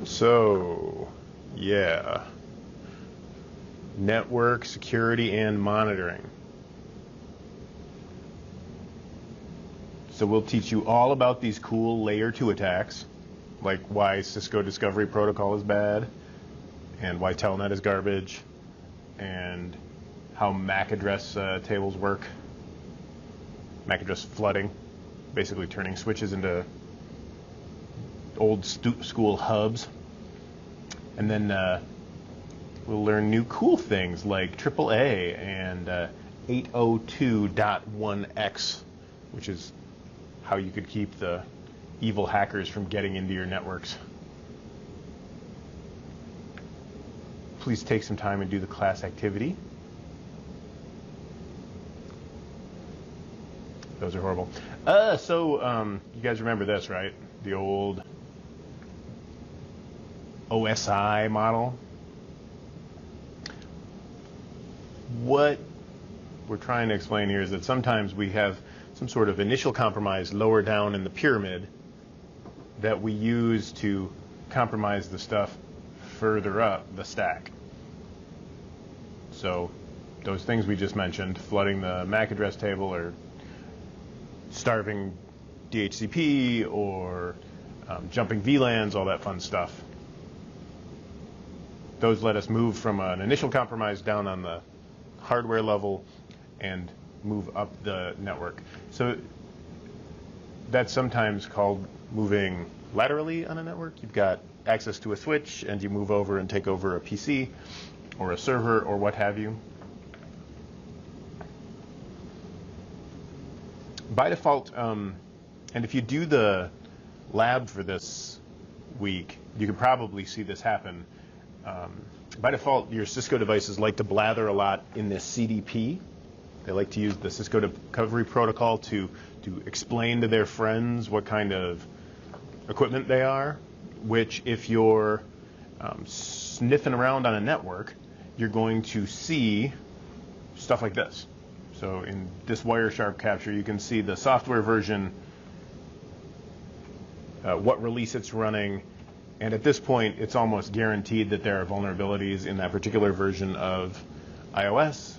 So, yeah, network security and monitoring. So we'll teach you all about these cool layer 2 attacks, like why Cisco Discovery Protocol is bad, and why Telnet is garbage, and how MAC address tables work. MAC address flooding, basically turning switches into old school hubs. And then we'll learn new cool things like AAA and 802.1x, which is how you could keep the evil hackers from getting into your networks. Please take some time and do the class activity. Those are horrible. So you guys remember this, right? The old OSI model. What we're trying to explain here is that sometimes we have some sort of initial compromise lower down in the pyramid that we use to compromise the stuff further up the stack. So those things we just mentioned, flooding the MAC address table or starving DHCP or jumping VLANs, all that fun stuff. Those let us move from an initial compromise down on the hardware level and move up the network. So that's sometimes called moving laterally on a network. You've got access to a switch and you move over and take over a PC or a server or what have you. By default, and if you do the lab for this week, you could probably see this happen. By default, your Cisco devices like to blather a lot in this CDP. They like to use the Cisco Discovery Protocol to explain to their friends what kind of equipment they are, which if you're sniffing around on a network, you're going to see stuff like this. So in this Wireshark capture, you can see the software version, what release it's running, and at this point, it's almost guaranteed that there are vulnerabilities in that particular version of iOS.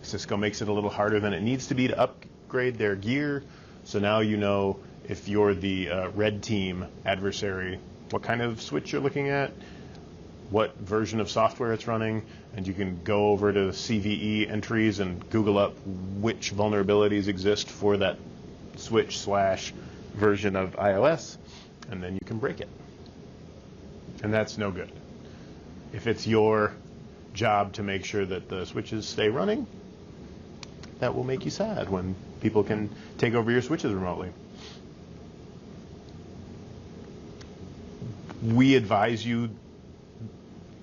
Cisco makes it a little harder than it needs to be to upgrade their gear. So now you know if you're the red team adversary, what kind of switch you're looking at, what version of software it's running, and you can go over to CVE entries and Google up which vulnerabilities exist for that switch / version of iOS, and then you can break it. And that's no good. If it's your job to make sure that the switches stay running, that will make you sad when people can take over your switches remotely. We advise you,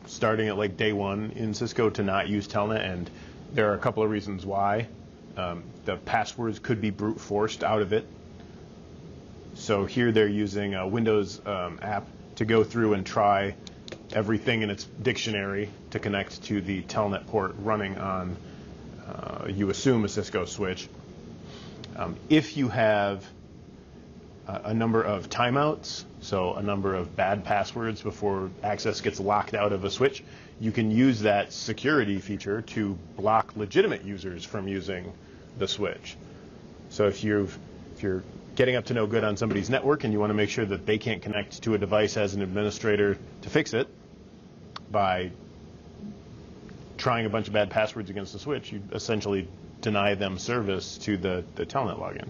starting at like day one in Cisco, to not use Telnet, and there are a couple of reasons why. The passwords could be brute forced out of it. So here they're using a Windows app to go through and try everything in its dictionary to connect to the Telnet port running on, you assume, a Cisco switch. If you have a number of timeouts, so a number of bad passwords before access gets locked out of a switch, you can use that security feature to block legitimate users from using the switch. So if you're getting up to no good on somebody's network and you want to make sure that they can't connect to a device as an administrator to fix it by trying a bunch of bad passwords against the switch, you essentially deny them service to the Telnet login,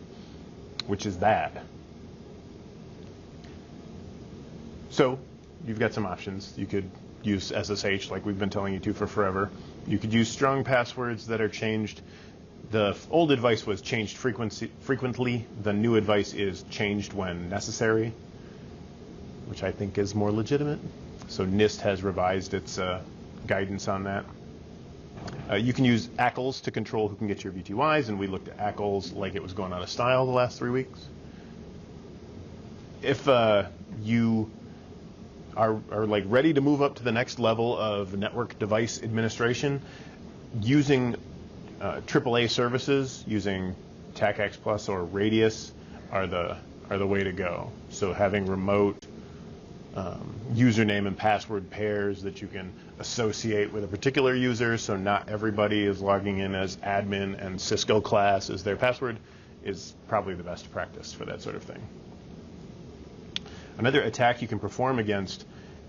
which is bad. So you've got some options. You could use SSH like we've been telling you to for forever. You could use strong passwords that are changed. The old advice was changed frequently. The new advice is changed when necessary, which I think is more legitimate. So NIST has revised its guidance on that. You can use ACLs to control who can get your VTYs, and we looked at ACLs like it was going out of style the last 3 weeks. If you are like ready to move up to the next level of network device administration, using AAA services, using TACAX Plus or Radius are the way to go. So having remote username and password pairs that you can associate with a particular user, so not everybody is logging in as admin and Cisco class as their password, is probably the best practice for that sort of thing. Another attack you can perform against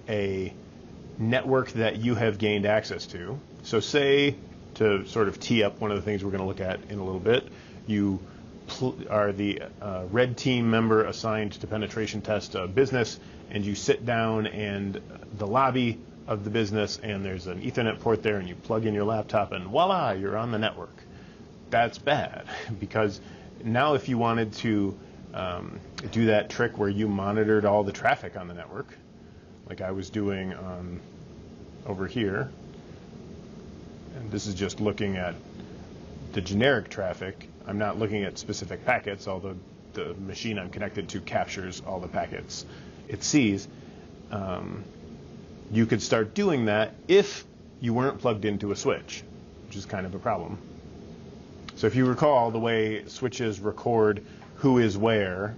a network that you have gained access to. So say, to sort of tee up one of the things we're going to look at in a little bit, you are the red team member assigned to penetration test a business, and you sit down in the lobby of the business, and there's an Ethernet port there, and you plug in your laptop, and voila, you're on the network. That's bad, because now if you wanted to do that trick where you monitored all the traffic on the network, like I was doing over here, and this is just looking at the generic traffic. I'm not looking at specific packets, although the machine I'm connected to captures all the packets it sees. You could start doing that if you weren't plugged into a switch, which is kind of a problem. So if you recall the way switches record who is where,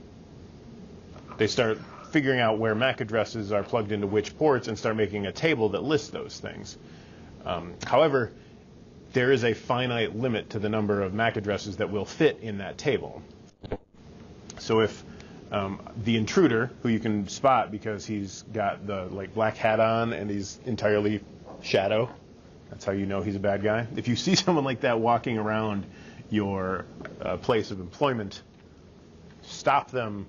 they start figuring out where MAC addresses are plugged into which ports and start making a table that lists those things. However, there is a finite limit to the number of MAC addresses that will fit in that table. So if the intruder, who you can spot because he's got the black hat on and he's entirely shadow, that's how you know he's a bad guy. If you see someone like that walking around your place of employment, stop them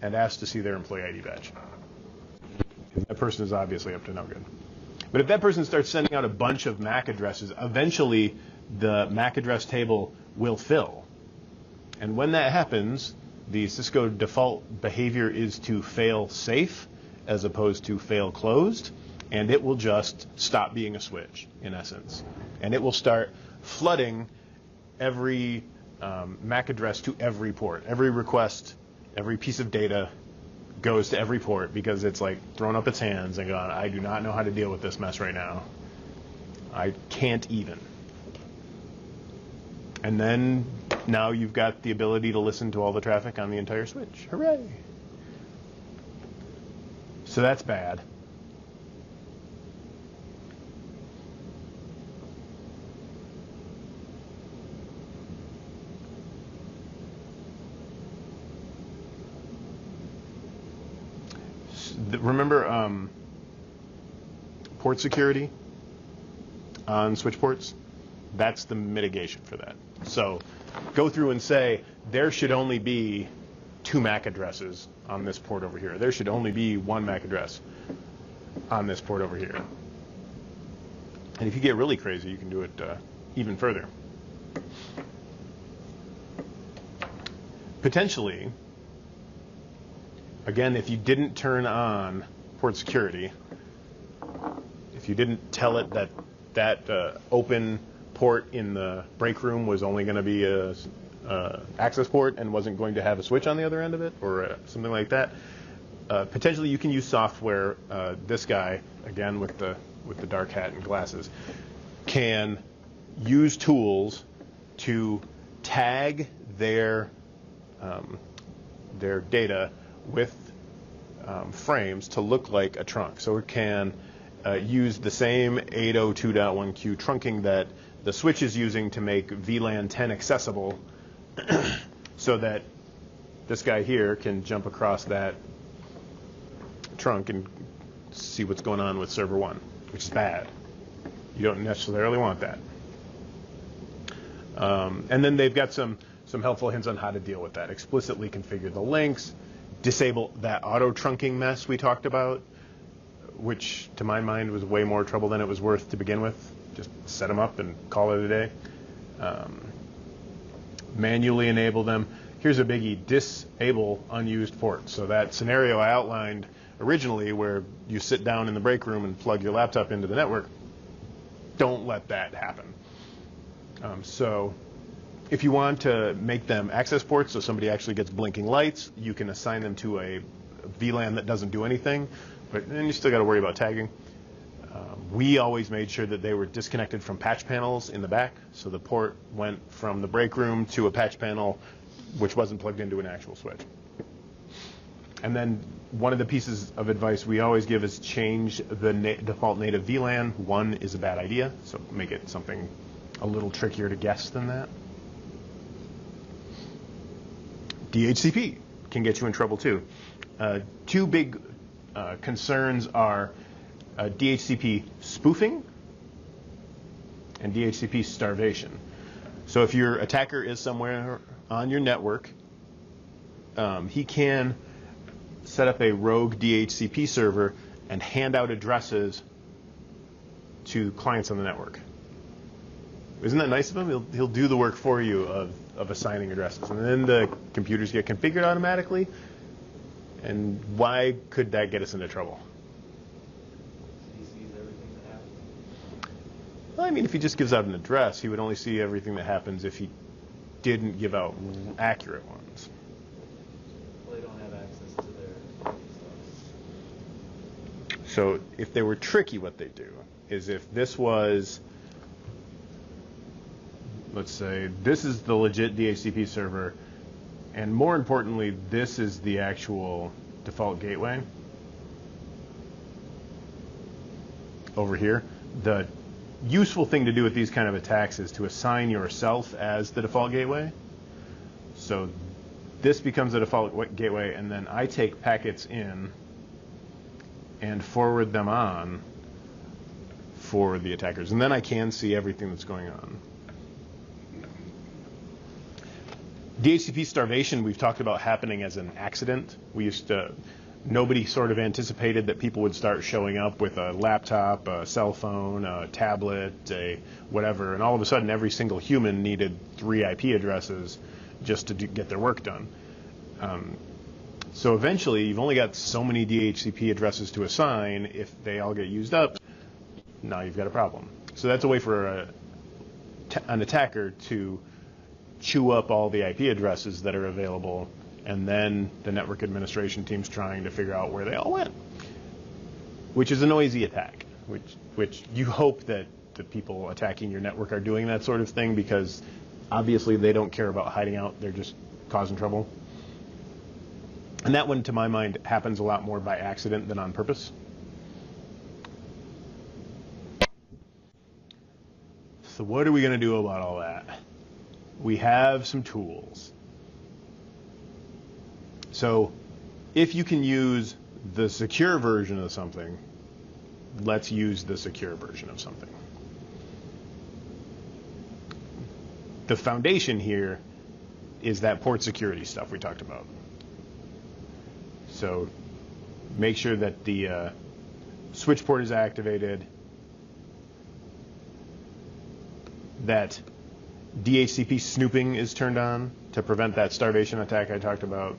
and ask to see their employee ID badge. That person is obviously up to no good. But if that person starts sending out a bunch of MAC addresses, eventually the MAC address table will fill. And when that happens, the Cisco default behavior is to fail safe as opposed to fail closed, and it will just stop being a switch, in essence. And it will start flooding every MAC address to every port. Every request, every piece of data goes to every port because it's like thrown up its hands and gone, I do not know how to deal with this mess right now. I can't even. And then now you've got the ability to listen to all the traffic on the entire switch. Hooray! So that's bad. Remember port security on switch ports? That's the mitigation for that. So go through and say, there should only be 2 MAC addresses on this port over here. There should only be 1 MAC address on this port over here. And if you get really crazy, you can do it even further. Potentially, again, if you didn't turn on port security, if you didn't tell it that that open port in the break room was only going to be a access port and wasn't going to have a switch on the other end of it, or something like that, potentially you can use software. This guy, again with the dark hat and glasses, can use tools to tag their data with frames to look like a trunk. So it can use the same 802.1q trunking that the switch is using to make VLAN 10 accessible, so that this guy here can jump across that trunk and see what's going on with server 1, which is bad. You don't necessarily want that. And then they've got some helpful hints on how to deal with that. Explicitly configure the links, disable that auto trunking mess we talked about, which to my mind was way more trouble than it was worth to begin with. Just set them up and call it a day. Manually enable them. Here's a biggie: disable unused ports. So that scenario I outlined originally where you sit down in the break room and plug your laptop into the network, don't let that happen. So if you want to make them access ports so somebody actually gets blinking lights, you can assign them to a VLAN that doesn't do anything, but then you still got to worry about tagging. We always made sure that they were disconnected from patch panels in the back, so the port went from the break room to a patch panel which wasn't plugged into an actual switch. And then one of the pieces of advice we always give is change the default native VLAN. 1 is a bad idea, so make it something a little trickier to guess than that. DHCP can get you in trouble too. Two big concerns are DHCP spoofing and DHCP starvation. So if your attacker is somewhere on your network, he can set up a rogue DHCP server and hand out addresses to clients on the network. Isn't that nice of him? He'll do the work for you of assigning addresses. And then the computers get configured automatically. And why could that get us into trouble? He sees everything that happens. Well, I mean, if he just gives out an address, he would only see everything that happens if he didn't give out accurate ones. Well, they don't have access to their stuff. So if they were tricky, what they do is if this was, let's say, this is the legit DHCP server, and more importantly, this is the actual default gateway over here. The useful thing to do with these kind of attacks is to assign yourself as the default gateway. So this becomes the default gateway, and then I take packets in and forward them on for the attackers. And then I can see everything that's going on. DHCP starvation we've talked about happening as an accident. Nobody sort of anticipated that people would start showing up with a laptop, a cell phone, a tablet, a whatever, and all of a sudden every single human needed 3 IP addresses just to get their work done. So eventually you've only got so many DHCP addresses to assign. If they all get used up, now you've got a problem. So that's a way for an attacker to chew up all the IP addresses that are available, and then the network administration team's trying to figure out where they all went, which is a noisy attack, which you hope that the people attacking your network are doing that sort of thing, because obviously they don't care about hiding out, they're just causing trouble. And that one, to my mind, happens a lot more by accident than on purpose. So what are we going to do about all that? We have some tools. So if you can use the secure version of something, let's use the secure version of something. The foundation here is that port security stuff we talked about. So make sure that the switch port is activated, that DHCP snooping is turned on to prevent that starvation attack I talked about,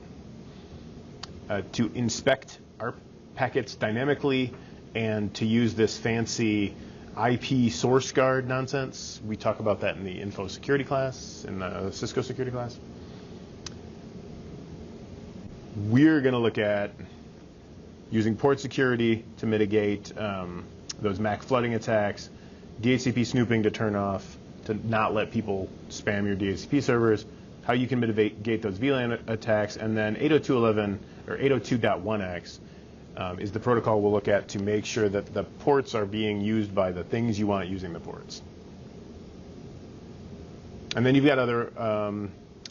to inspect ARP packets dynamically, and to use this fancy IP source guard nonsense. We talk about that in the info security class, in the Cisco security class. We're going to look at using port security to mitigate those MAC flooding attacks, DHCP snooping to turn off, to not let people spam your DHCP servers, how you can mitigate those VLAN attacks, and then 802.11 or 802.1x is the protocol we'll look at to make sure that the ports are being used by the things you want using the ports. And then you've got other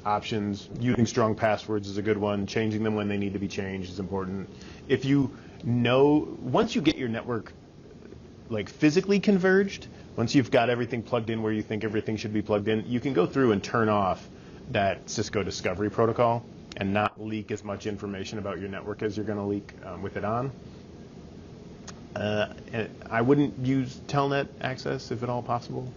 options. Using strong passwords is a good one. Changing them when they need to be changed is important. If you know, once you get your network like physically converged, once you've got everything plugged in where you think everything should be plugged in, you can go through and turn off that Cisco discovery protocol and not leak as much information about your network as you're going to leak with it on. And I wouldn't use telnet access if at all possible.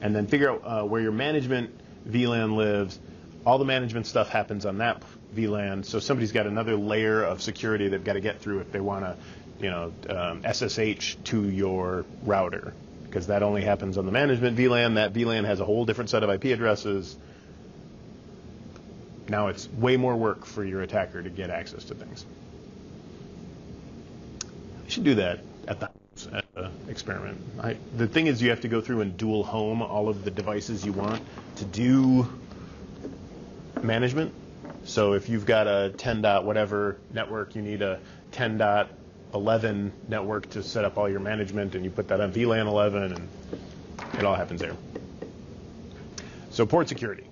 And then figure out where your management VLAN lives. All the management stuff happens on that VLAN, so somebody's got another layer of security they've got to get through if they want to, SSH to your router, because that only happens on the management VLAN. That VLAN has a whole different set of IP addresses. Now it's way more work for your attacker to get access to things. You should do that at the experiment. The thing is, you have to go through and dual home all of the devices you want to do management. So if you've got a 10 dot whatever network, you need a 10.11 network to set up all your management, and you put that on VLAN 11, and it all happens there. So port security.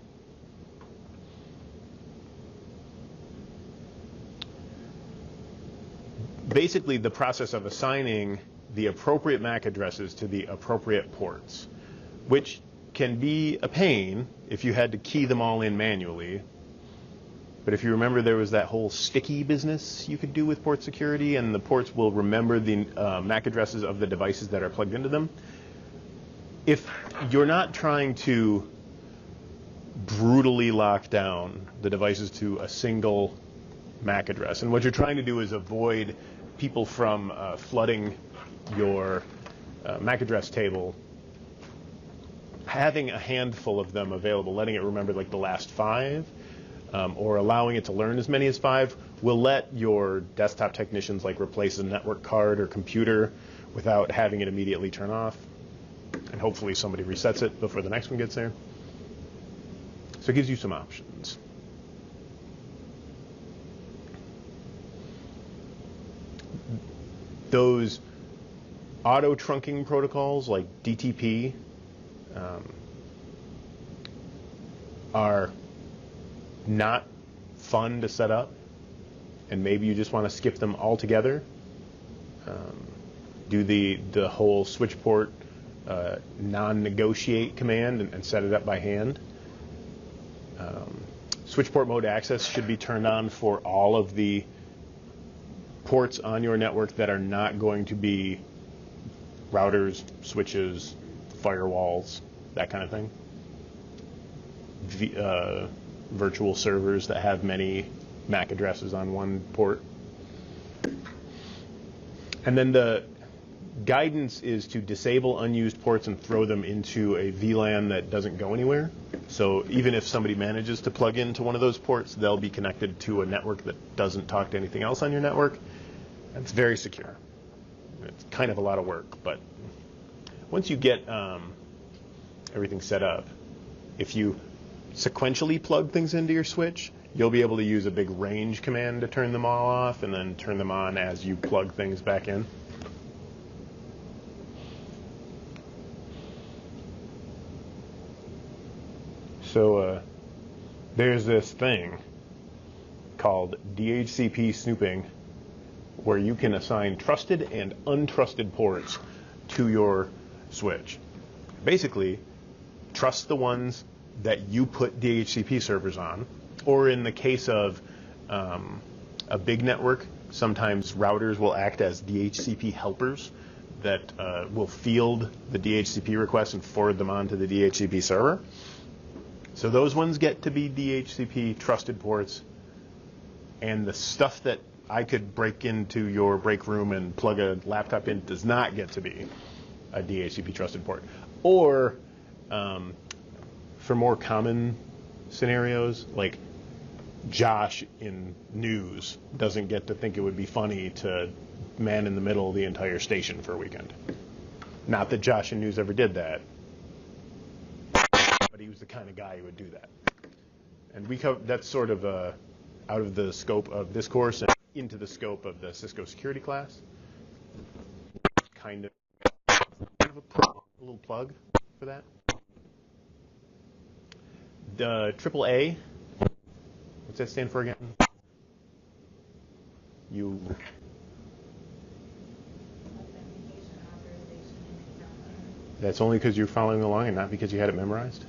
Basically, the process of assigning the appropriate MAC addresses to the appropriate ports, which can be a pain if you had to key them all in manually. But if you remember, there was that whole sticky business you could do with port security, and the ports will remember the MAC addresses of the devices that are plugged into them. If you're not trying to brutally lock down the devices to a single MAC address, and what you're trying to do is avoid people from flooding your MAC address table, having a handful of them available, letting it remember like the last 5, or allowing it to learn as many as 5, will let your desktop technicians like replace a network card or computer without having it immediately turn off. And hopefully somebody resets it before the next one gets there. So it gives you some options. Those auto trunking protocols like DTP are not fun to set up, and maybe you just want to skip them altogether. Do the whole switch port non-negotiate command and set it up by hand. Switch port mode access should be turned on for all of the ports on your network that are not going to be routers, switches, firewalls, that kind of thing. Virtual servers that have many MAC addresses on one port. And then the guidance is to disable unused ports and throw them into a VLAN that doesn't go anywhere. So even if somebody manages to plug into one of those ports, they'll be connected to a network that doesn't talk to anything else on your network. It's very secure. It's kind of a lot of work, but once you get everything set up, if you sequentially plug things into your switch, you'll be able to use a big range command to turn them all off and then turn them on as you plug things back in. So there's this thing called DHCP snooping, where you can assign trusted and untrusted ports to your switch. Basically, trust the ones that you put DHCP servers on, or in the case of a big network, sometimes routers will act as DHCP helpers that will field the DHCP requests and forward them on to the DHCP server. So those ones get to be DHCP trusted ports, and the stuff that I could break into your break room and plug a laptop in does not get to be a DHCP trusted port. Or for more common scenarios, like Josh in news doesn't get to think it would be funny to man in the middle of the entire station for a weekend. Not that Josh in news ever did that, but he was the kind of guy who would do that. And that's sort of out of the scope of this course and into the scope of the Cisco security class. Kind of a little plug for that. The AAA, what's that stand for again? That's only because you're following along and not because you had it memorized?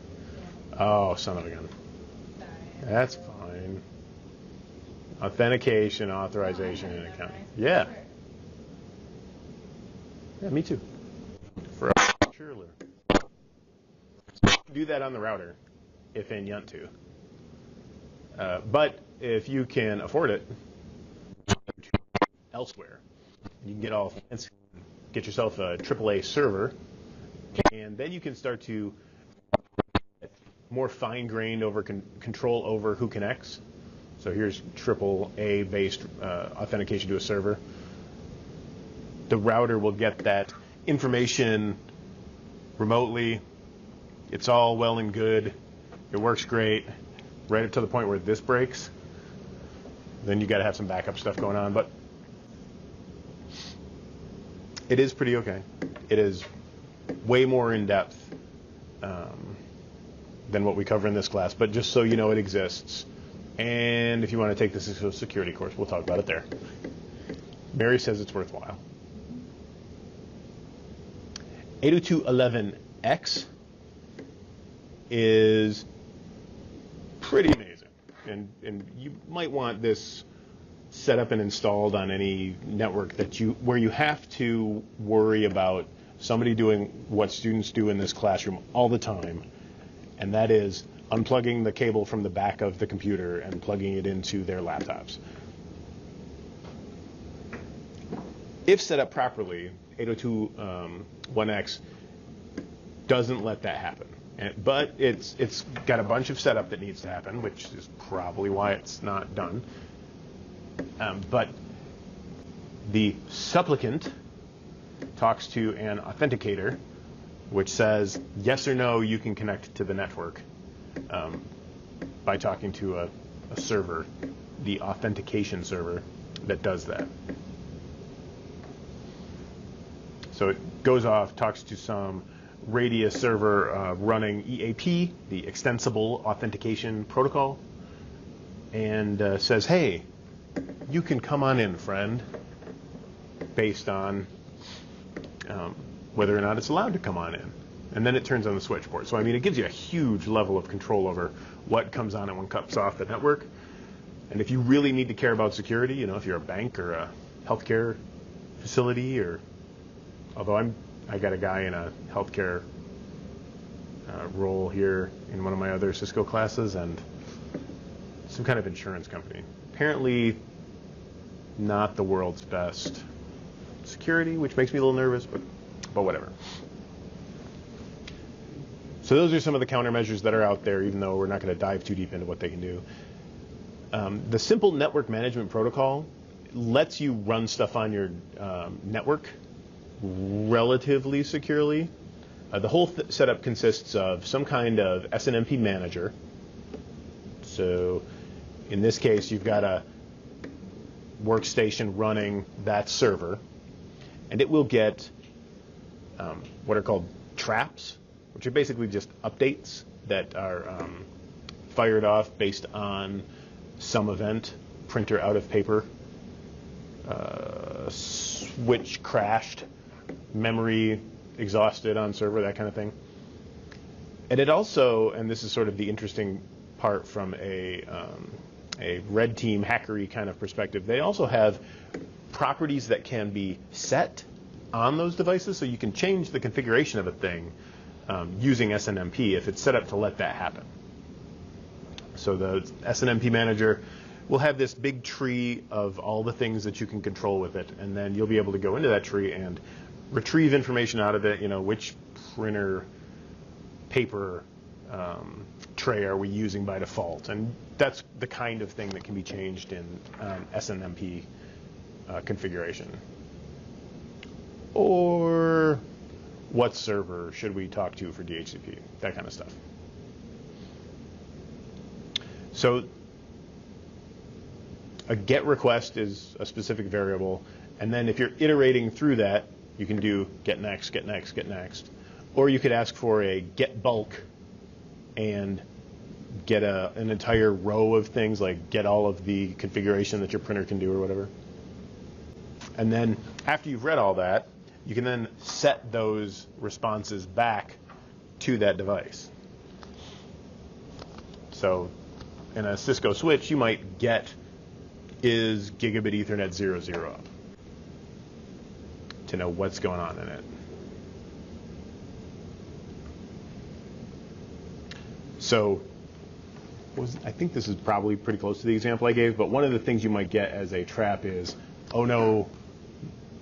Yeah. Oh, son of a gun. Sorry. That's fine. Authentication, authorization, and accounting. Yeah. Yeah, me too. For sure. Do that on the router, if in yunt to. But if you can afford it, elsewhere, you can get all fancy, get yourself a AAA server, and then you can start to more fine-grained over control over who connects. So here's AAA-based authentication to a server. The router will get that information remotely. It's all well and good. It works great, right up to the point where this breaks. then you got to have some backup stuff going on. But it is pretty okay. It is way more in depth than what we cover in this class, but just so you know, it exists. And if you want to take the Cisco security course, we'll talk about it there. Mary says it's worthwhile. 802.11x is pretty amazing. And you might want this set up and installed on any network where you have to worry about somebody doing what students do in this classroom all the time, and that is unplugging the cable from the back of the computer and plugging it into their laptops. If set up properly, 802.1x doesn't let that happen. But it's got a bunch of setup that needs to happen, which is probably why it's not done. But the supplicant talks to an authenticator, which says yes or no, you can connect to the network by talking to a server, the authentication server that does that. So it goes off, talks to some Radius server running EAP, the Extensible Authentication Protocol, and says, hey, you can come on in, friend, based on whether or not it's allowed to come on in. And then it turns on the switch port. So, I mean, it gives you a huge level of control over what comes on and what comes off the network. And if you really need to care about security, you know, if you're a bank or a healthcare facility, or although I got a guy in a healthcare role here in one of my other Cisco classes, and some kind of insurance company. Apparently not the world's best security, which makes me a little nervous, but whatever. So those are some of the countermeasures that are out there, even though we're not going to dive too deep into what they can do. The simple network management protocol lets you run stuff on your network relatively securely. The whole setup consists of some kind of SNMP manager. So in this case, you've got a workstation running that server, and it will get what are called traps, which are basically just updates that are fired off based on some event, printer out of paper, switch crashed, memory exhausted on server, that kind of thing. And it also, and this is sort of the interesting part from a red team hackery kind of perspective, they also have properties that can be set on those devices, so you can change the configuration of a thing using SNMP if it's set up to let that happen. So the SNMP manager will have this big tree of all the things that you can control with it, and then you'll be able to go into that tree and retrieve information out of it. You know, which printer paper tray are we using by default, and that's the kind of thing that can be changed in SNMP configuration. Or what server should we talk to for DHCP, that kind of stuff. So a GET request is a specific variable, and then if you're iterating through that, you can do get next, get next, get next. Or you could ask for a get bulk and get an entire row of things, like get all of the configuration that your printer can do or whatever. And then after you've read all that, you can then set those responses back to that device. So in a Cisco switch, you might get is gigabit Ethernet 00 up to know what's going on in it. So I think this is probably pretty close to the example I gave, but one of the things you might get as a trap is, oh no,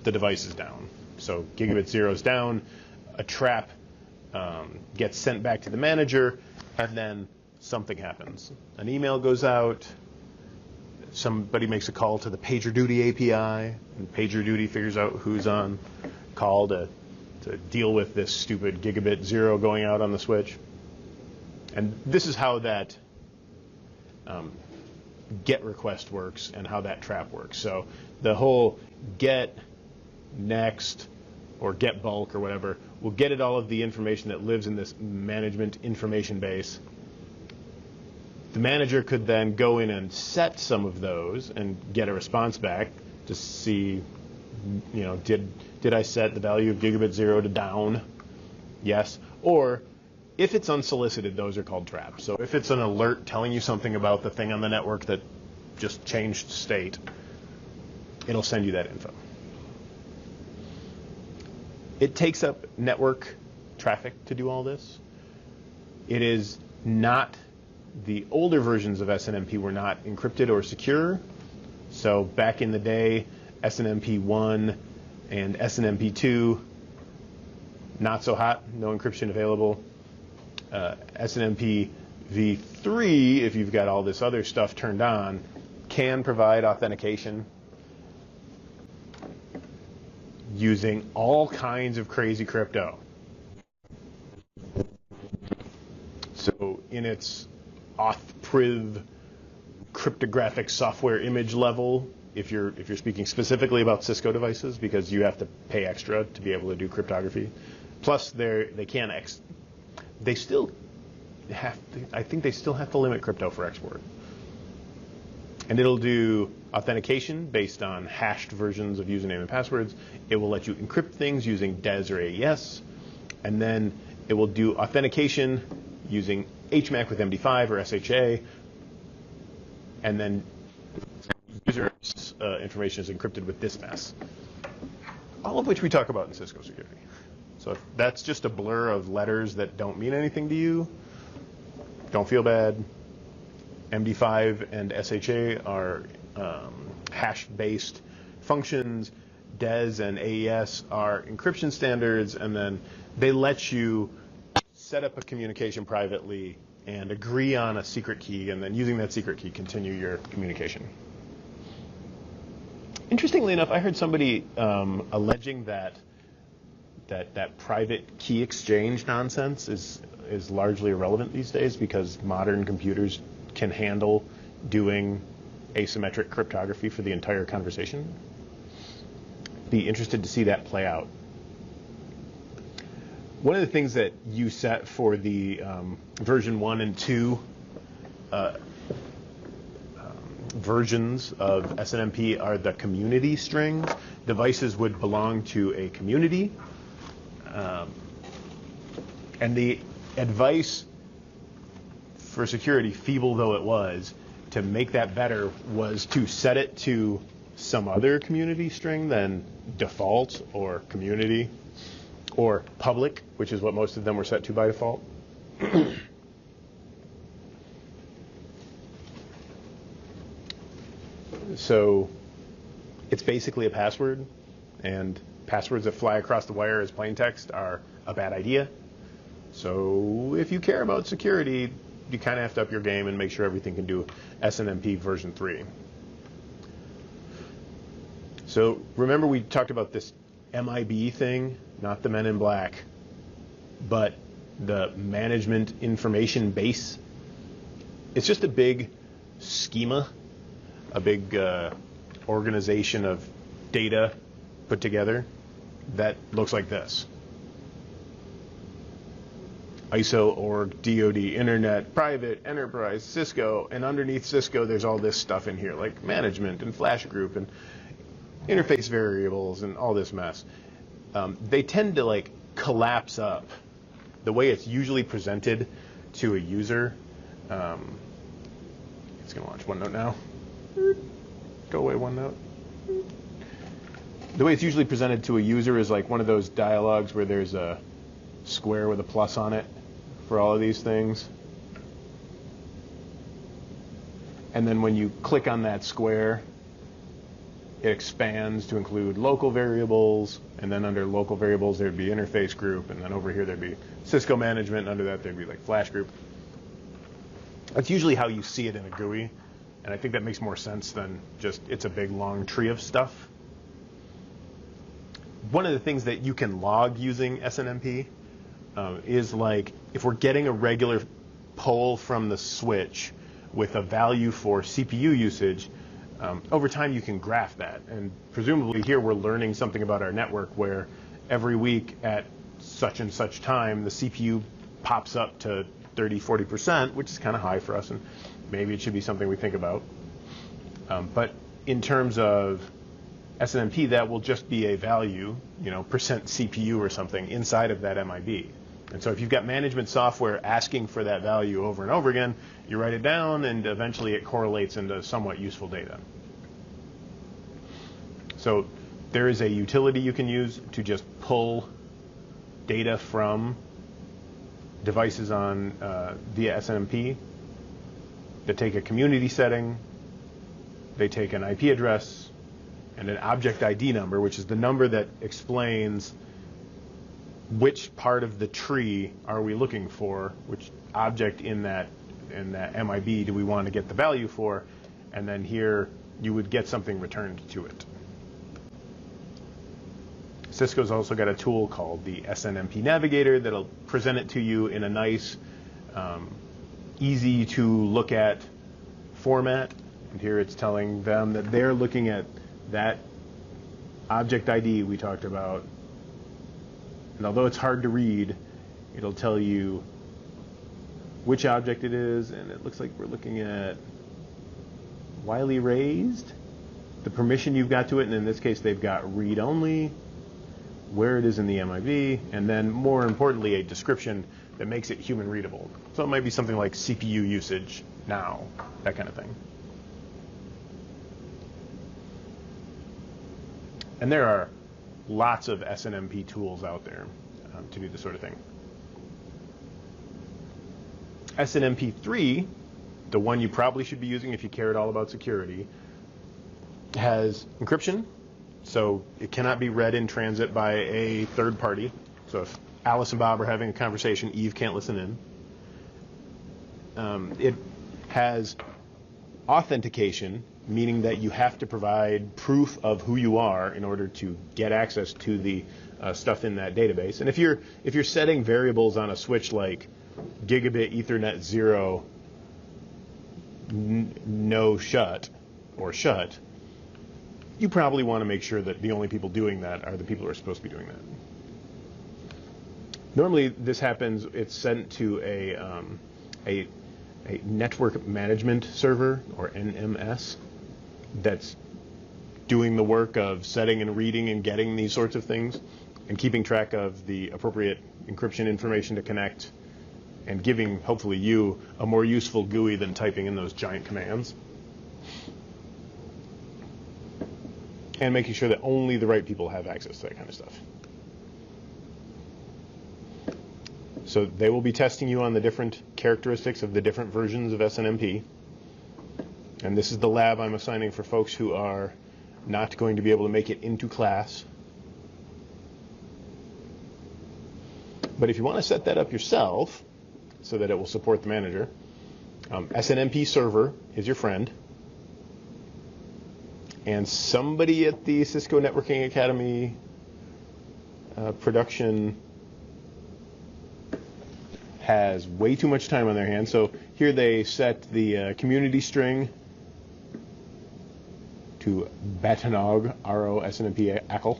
the device is down. So gigabit 0 is down, a trap gets sent back to the manager, and then something happens. An email goes out, somebody makes a call to the PagerDuty API, and PagerDuty figures out who's on call to deal with this stupid gigabit 0 going out on the switch. And this is how that GET request works and how that trap works. So the whole GET, NEXT, or GET bulk or whatever will get at all of the information that lives in this management information base. The manager could then go in and set some of those and get a response back to see, did I set the value of gigabit 0 to down? Yes. Or if it's unsolicited, those are called traps. So if it's an alert telling you something about the thing on the network that just changed state, it'll send you that info. It takes up network traffic to do all this. It is not, the older versions of SNMP were not encrypted or secure. So back in the day, SNMP 1 and SNMP 2, not so hot, no encryption available. SNMP v3, if you've got all this other stuff turned on, can provide authentication using all kinds of crazy crypto. So in its auth-priv cryptographic software image level, if you're speaking specifically about Cisco devices, because you have to pay extra to be able to do cryptography. Plus, they still have to, I think they still have to limit crypto for export. And it'll do authentication based on hashed versions of username and passwords. It will let you encrypt things using DES or AES. And then it will do authentication using HMAC with MD5 or SHA. And then user information is encrypted with this mess. All of which we talk about in Cisco security. So if that's just a blur of letters that don't mean anything to you, don't feel bad. MD5 and SHA are hash-based functions. DES and AES are encryption standards, and then they let you set up a communication privately and agree on a secret key, and then using that secret key, continue your communication. Interestingly enough, I heard somebody alleging that private key exchange nonsense is largely irrelevant these days because modern computers can handle doing asymmetric cryptography for the entire conversation. Be interested to see that play out. One of the things that you set for the version 1 and 2 versions of SNMP are the community strings. Devices would belong to a community. And the advice for security, feeble though it was, to make that better was to set it to some other community string than default or community or public, which is what most of them were set to by default. So it's basically a password, and passwords that fly across the wire as plain text are a bad idea. So if you care about security, you kind of have to up your game and make sure everything can do SNMP version 3. So remember we talked about this MIB thing, not the Men in Black, but the management information base. It's just a big schema, a big organization of data put together that looks like this. ISO, org, DoD, Internet, Private, Enterprise, Cisco, and underneath Cisco there's all this stuff in here like management and flash group and interface variables and all this mess. They tend to like collapse up. The way it's usually presented to a user, it's going to launch OneNote now. Go away, OneNote. The way it's usually presented to a user is like one of those dialogues where there's a square with a plus on it for all of these things. And then when you click on that square, it expands to include local variables, and then under local variables there'd be interface group, and then over here there'd be Cisco management, and under that there'd be like flash group. That's usually how you see it in a GUI, and I think that makes more sense than just it's a big long tree of stuff. One of the things that you can log using SNMP is like if we're getting a regular poll from the switch, with a value for CPU usage, over time you can graph that. And presumably here we're learning something about our network where every week at such and such time the CPU pops up to 30–40%, which is kind of high for us, and maybe it should be something we think about. But in terms of SNMP, that will just be a value, percent CPU or something inside of that MIB. And so if you've got management software asking for that value over and over again, you write it down, and eventually it correlates into somewhat useful data. So there is a utility you can use to just pull data from devices on via SNMP that take a community setting, they take an IP address, and an object ID number, which is the number that explains which part of the tree are we looking for, which object in that MIB do we want to get the value for, and then here you would get something returned to it. Cisco's also got a tool called the SNMP Navigator that'll present it to you in a nice, easy to look at format. And here it's telling them that they're looking at that object ID we talked about. And although it's hard to read, it'll tell you which object it is, and it looks like we're looking at Wiley raised, the permission you've got to it, and in this case they've got read only, where it is in the MIB, and then more importantly a description that makes it human readable. So it might be something like CPU usage now, that kind of thing. And there are lots of SNMP tools out there to do this sort of thing. SNMP3, the one you probably should be using if you care at all about security, has encryption, so it cannot be read in transit by a third party. So if Alice and Bob are having a conversation, Eve can't listen in. It has authentication, meaning that you have to provide proof of who you are in order to get access to the stuff in that database. And if you're setting variables on a switch like gigabit Ethernet 0 no shut or shut, you probably want to make sure that the only people doing that are the people who are supposed to be doing that. Normally this happens, it's sent to a network management server, or NMS, that's doing the work of setting and reading and getting these sorts of things and keeping track of the appropriate encryption information to connect and giving, hopefully, you a more useful GUI than typing in those giant commands. And making sure that only the right people have access to that kind of stuff. So they will be testing you on the different characteristics of the different versions of SNMP. And this is the lab I'm assigning for folks who are not going to be able to make it into class. But if you want to set that up yourself so that it will support the manager, SNMP server is your friend. And somebody at the Cisco Networking Academy production has way too much time on their hands. So here they set the community string to Batanog, RO-SNMP ACL.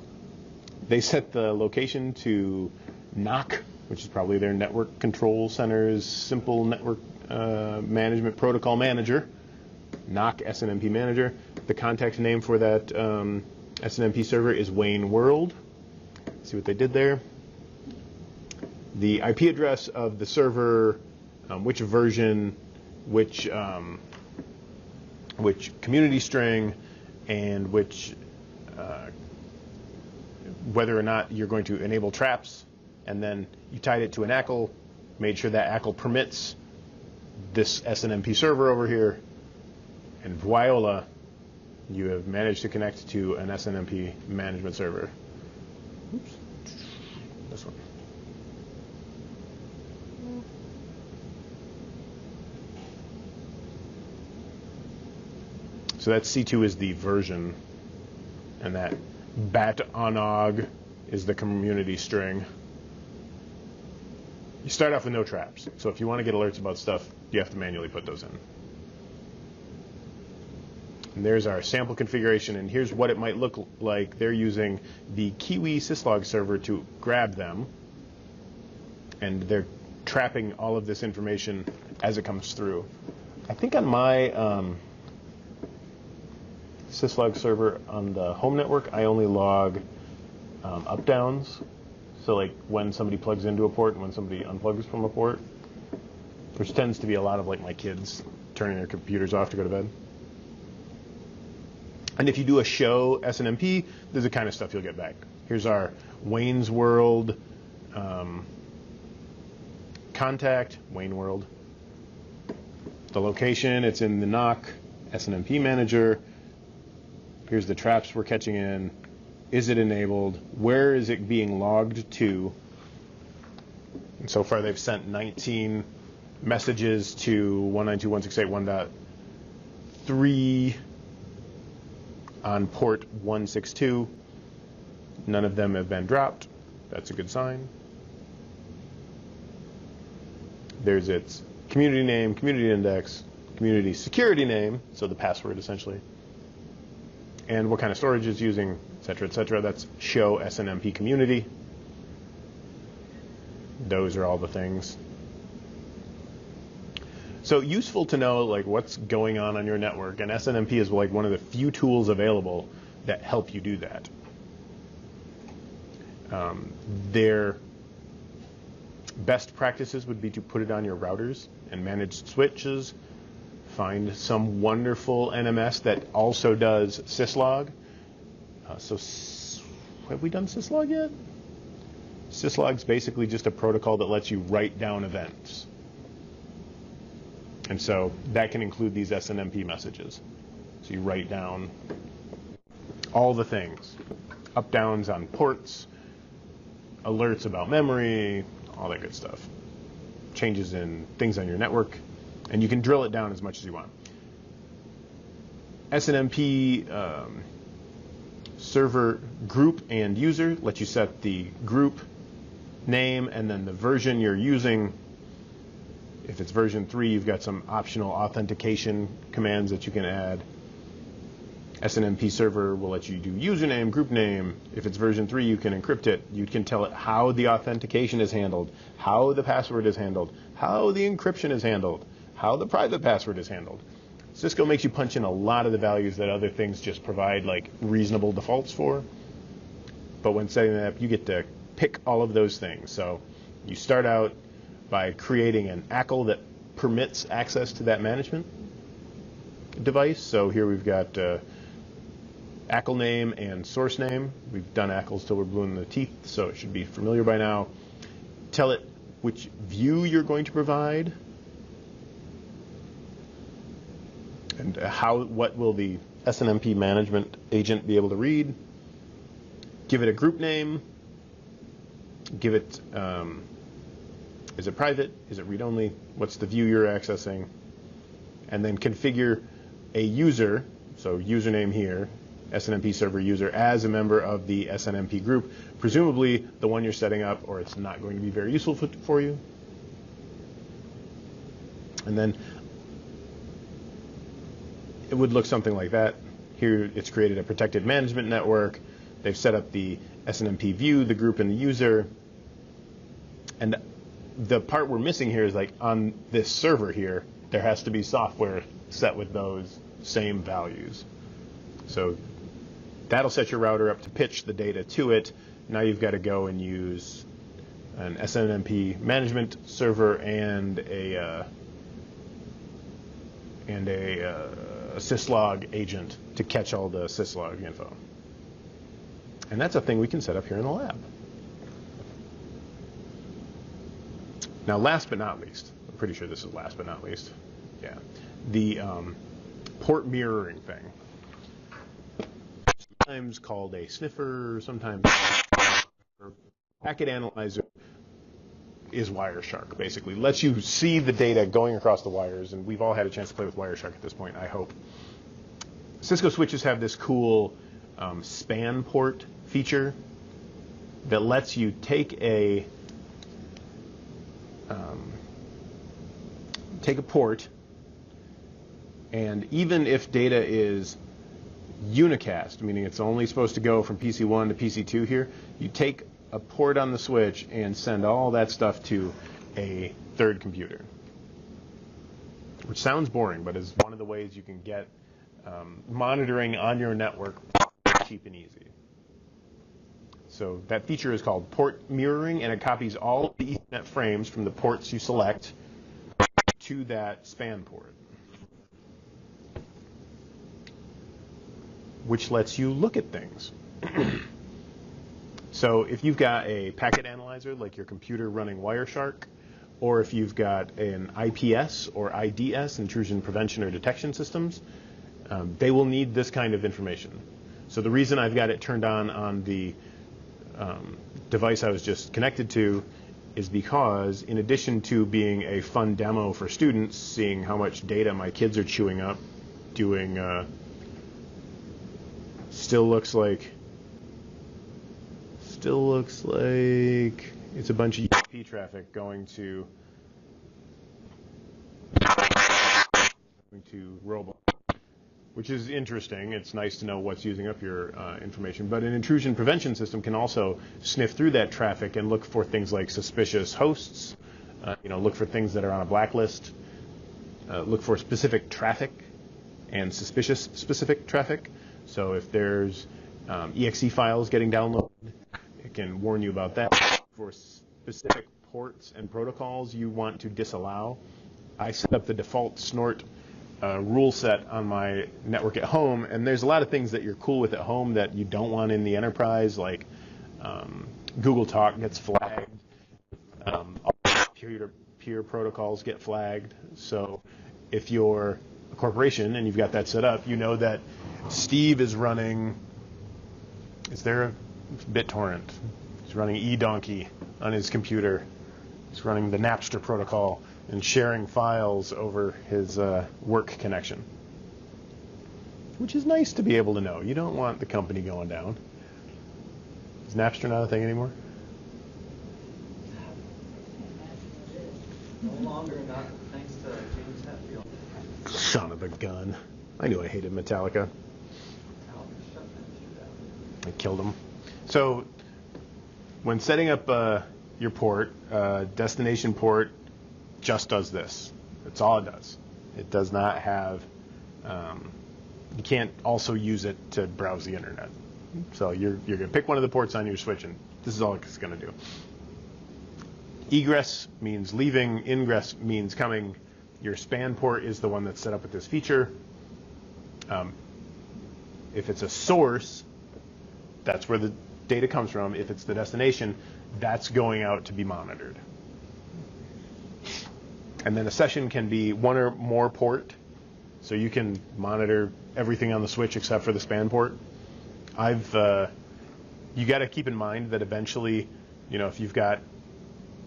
They set the location to NOC, which is probably their Network Control Center's simple network management protocol manager, NOC SNMP manager. The context name for that SNMP server is Wayne World. See what they did there? The IP address of the server, which version, which community string, and which whether or not you're going to enable traps, and then you tied it to an ACL, made sure that ACL permits this SNMP server over here, and voila, you have managed to connect to an SNMP management server. Oops. This one. So that C2 is the version, and that bat-onog is the community string. You start off with no traps, so if you want to get alerts about stuff, you have to manually put those in. And there's our sample configuration, and here's what it might look like. They're using the Kiwi syslog server to grab them, and they're trapping all of this information as it comes through. I think on my syslog server on the home network, I only log up downs. So like when somebody plugs into a port and when somebody unplugs from a port, which tends to be a lot of like my kids turning their computers off to go to bed. And if you do a show SNMP, there's the kind of stuff you'll get back. Here's our Wayne's World contact, Wayne World. The location, it's in the NOC SNMP manager. Here's the traps we're catching in. Is it enabled? Where is it being logged to? And so far they've sent 19 messages to 192.168.1.3 on port 162. None of them have been dropped. That's a good sign. There's its community name, community index, community security name, so the password essentially, and what kind of storage it's using, et cetera, et cetera. That's show SNMP community. Those are all the things. So useful to know like what's going on your network, and SNMP is like one of the few tools available that help you do that. Their best practices would be to put it on your routers and managed switches. Find some wonderful NMS that also does syslog. Have we done syslog yet? Syslog's basically just a protocol that lets you write down events. And so that can include these SNMP messages. So you write down all the things. Up downs on ports, alerts about memory, all that good stuff. Changes in things on your network. And you can drill it down as much as you want. SNMP server group and user lets you set the group name and then the version you're using. If it's version 3, you've got some optional authentication commands that you can add. SNMP server will let you do username, group name. If it's version 3, you can encrypt it. You can tell it how the authentication is handled, how the password is handled, how the encryption is handled, how the private password is handled. Cisco makes you punch in a lot of the values that other things just provide like reasonable defaults for. But when setting that up, you get to pick all of those things. So you start out by creating an ACL that permits access to that management device. So here we've got ACL name and source name. We've done ACLs till we're blue in the teeth, so it should be familiar by now. Tell it which view you're going to provide. And what will the SNMP management agent be able to read? Give it a group name. Give it, is it private? Is it read-only? What's the view you're accessing? And then configure a user, so username here, SNMP server user, as a member of the SNMP group, presumably the one you're setting up, or it's not going to be very useful for you. And then it would look something like that. Here it's created a protected management network. They've set up the SNMP view, the group, and the user. And the part we're missing here is like on this server here, there has to be software set with those same values. So that'll set your router up to pitch the data to it. Now you've got to go and use an SNMP management server and a syslog agent to catch all the syslog info. And that's a thing we can set up here in the lab. Now, last but not least, I'm pretty sure this is last but not least, yeah, the port mirroring thing. Sometimes called a sniffer, sometimes packet analyzer is Wireshark, basically. Lets you see the data going across the wires, and we've all had a chance to play with Wireshark at this point, I hope. Cisco switches have this cool span port feature that lets you take a port And even if data is unicast, meaning it's only supposed to go from PC1 to PC2 here, you take a port on the switch and send all that stuff to a third computer. Which sounds boring, but is one of the ways you can get monitoring on your network cheap and easy. So that feature is called port mirroring, and it copies all of the Ethernet frames from the ports you select to that span port, which lets you look at things. So if you've got a packet analyzer, like your computer running Wireshark, or if you've got an IPS or IDS, intrusion prevention or detection systems, they will need this kind of information. So the reason I've got it turned on the device I was just connected to is because, in addition to being a fun demo for students, seeing how much data my kids are chewing up, doing still looks like it's a bunch of UP traffic going to Robot, which is interesting. It's nice to know what's using up your information. But an intrusion prevention system can also sniff through that traffic and look for things like suspicious hosts, look for things that are on a blacklist, look for specific traffic and suspicious specific traffic. So if there's exe files getting downloaded, it can warn you about that. For specific ports and protocols you want to disallow, I set up the default snort rule set on my network at home, and there's a lot of things that you're cool with at home that you don't want in the enterprise, like Google Talk gets flagged, all peer-to-peer protocols get flagged. So if you're a corporation and you've got that set up, you know that Steve is running, is there a BitTorrent? He's running eDonkey on his computer. He's running the Napster protocol and sharing files over his work connection, which is nice to be able to know. You don't want the company going down. Is Napster not a thing anymore? No longer, not thanks to James Hetfield. Son of a gun. I knew I hated Metallica. I killed him. So when setting up your port, destination port just does this. That's all it does. It does not have, you can't also use it to browse the internet. So you're going to pick one of the ports on your switch, and this is all it's going to do. Egress means leaving, ingress means coming. Your span port is the one that's set up with this feature. If it's a source, that's where the data comes from. If it's the destination, that's going out to be monitored. And then a session can be one or more port, so you can monitor everything on the switch except for the span port. You got to keep in mind that eventually, if you've got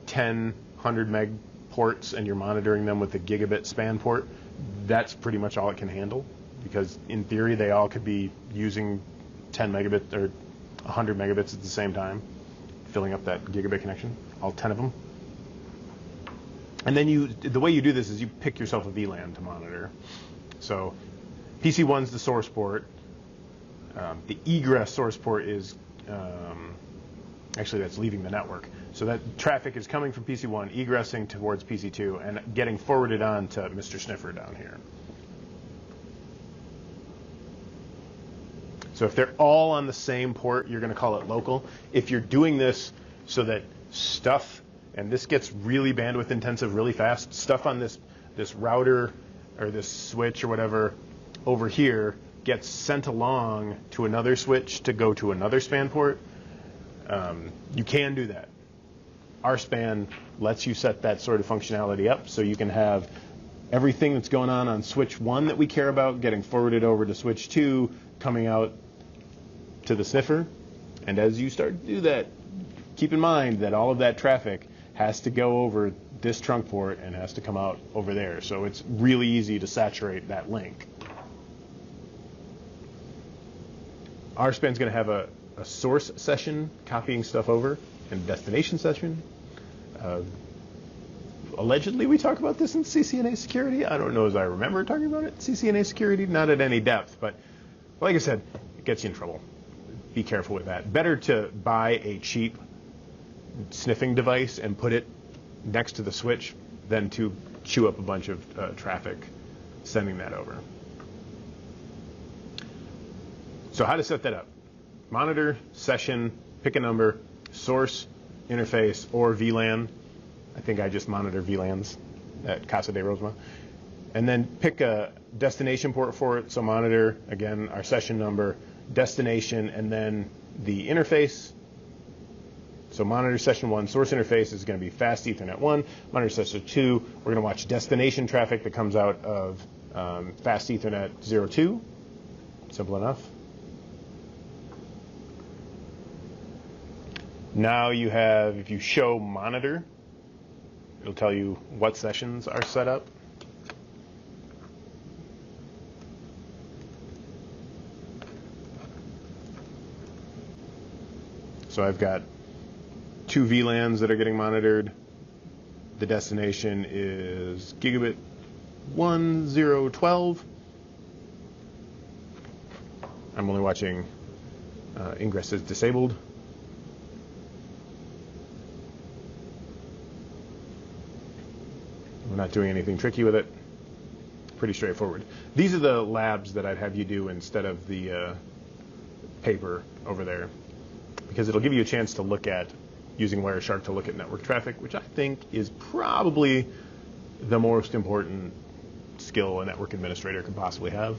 10 100 meg ports and you're monitoring them with a gigabit span port, that's pretty much all it can handle, because in theory they all could be using 10 megabits or 100 megabits at the same time, filling up that gigabit connection, all 10 of them. And then the way you do this is you pick yourself a VLAN to monitor. So PC1's the source port. The egress source port is, actually that's leaving the network. So that traffic is coming from PC1, egressing towards PC2, and getting forwarded on to Mr. Sniffer down here. So if they're all on the same port, you're going to call it local. If you're doing this so that stuff, and this gets really bandwidth intensive really fast, stuff on this router or this switch or whatever over here gets sent along to another switch to go to another span port, you can do that. RSpan lets you set that sort of functionality up, so you can have everything that's going on switch 1 that we care about getting forwarded over to switch 2, coming out to the sniffer. And as you start to do that, keep in mind that all of that traffic has to go over this trunk port and has to come out over there. So it's really easy to saturate that link. RSpan's going to have a source session copying stuff over and a destination session. allegedly we talk about this in CCNA security. I don't know as I remember talking about it in CCNA security, not at any depth, but like I said, it gets you in trouble. Be careful with that. Better to buy a cheap sniffing device and put it next to the switch than to chew up a bunch of traffic sending that over. So how to set that up? Monitor, session, pick a number, source, interface, or VLAN. I think I just monitor VLANs at Casa de Rosma. And then pick a destination port for it. So monitor, again, our session number, destination, and then the interface. So monitor session 1, source interface is going to be fast Ethernet 1. Monitor session 2, we're going to watch destination traffic that comes out of fast Ethernet 02. Simple enough. Now you have, if you show monitor, it'll tell you what sessions are set up. So I've got 2 VLANs that are getting monitored. The destination is gigabit 1012. I'm only watching ingress is disabled. We're not doing anything tricky with it. Pretty straightforward. These are the labs that I'd have you do instead of the paper over there, because it'll give you a chance to look at using Wireshark to look at network traffic, which I think is probably the most important skill a network administrator could possibly have.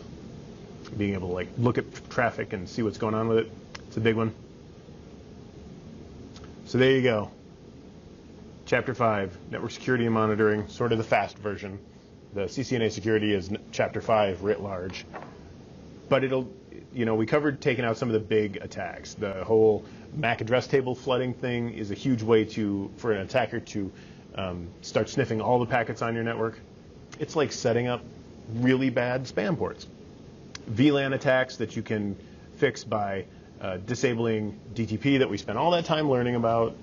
Being able to like look at traffic and see what's going on with it. It's a big one. So there you go. Chapter 5, Network Security and Monitoring, sort of the fast version. The CCNA Security is Chapter 5 writ large. But it'll, you know, we covered taking out some of the big attacks. The whole MAC address table flooding thing is a huge way for an attacker to start sniffing all the packets on your network. It's like setting up really bad spam ports. VLAN attacks that you can fix by disabling DTP that we spent all that time learning about.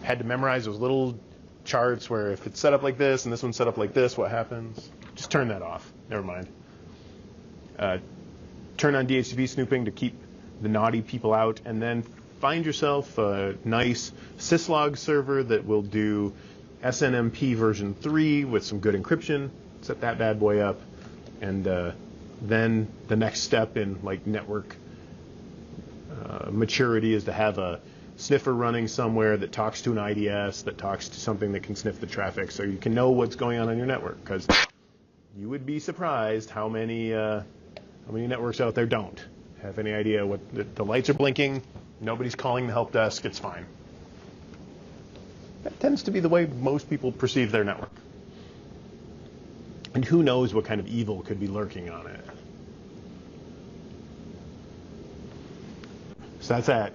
Had to memorize those little charts where if it's set up like this and this one's set up like this, what happens? Just turn that off. Never mind. Turn on DHCP snooping to keep the naughty people out, and then find yourself a nice syslog server that will do SNMP version 3 with some good encryption. Set that bad boy up, and then the next step in like network maturity is to have a sniffer running somewhere that talks to an IDS, that talks to something that can sniff the traffic, so you can know what's going on your network. Because you would be surprised how many networks out there don't have any idea what the lights are blinking. Nobody's calling the help desk. It's fine. That tends to be the way most people perceive their network. And who knows what kind of evil could be lurking on it. So that's that.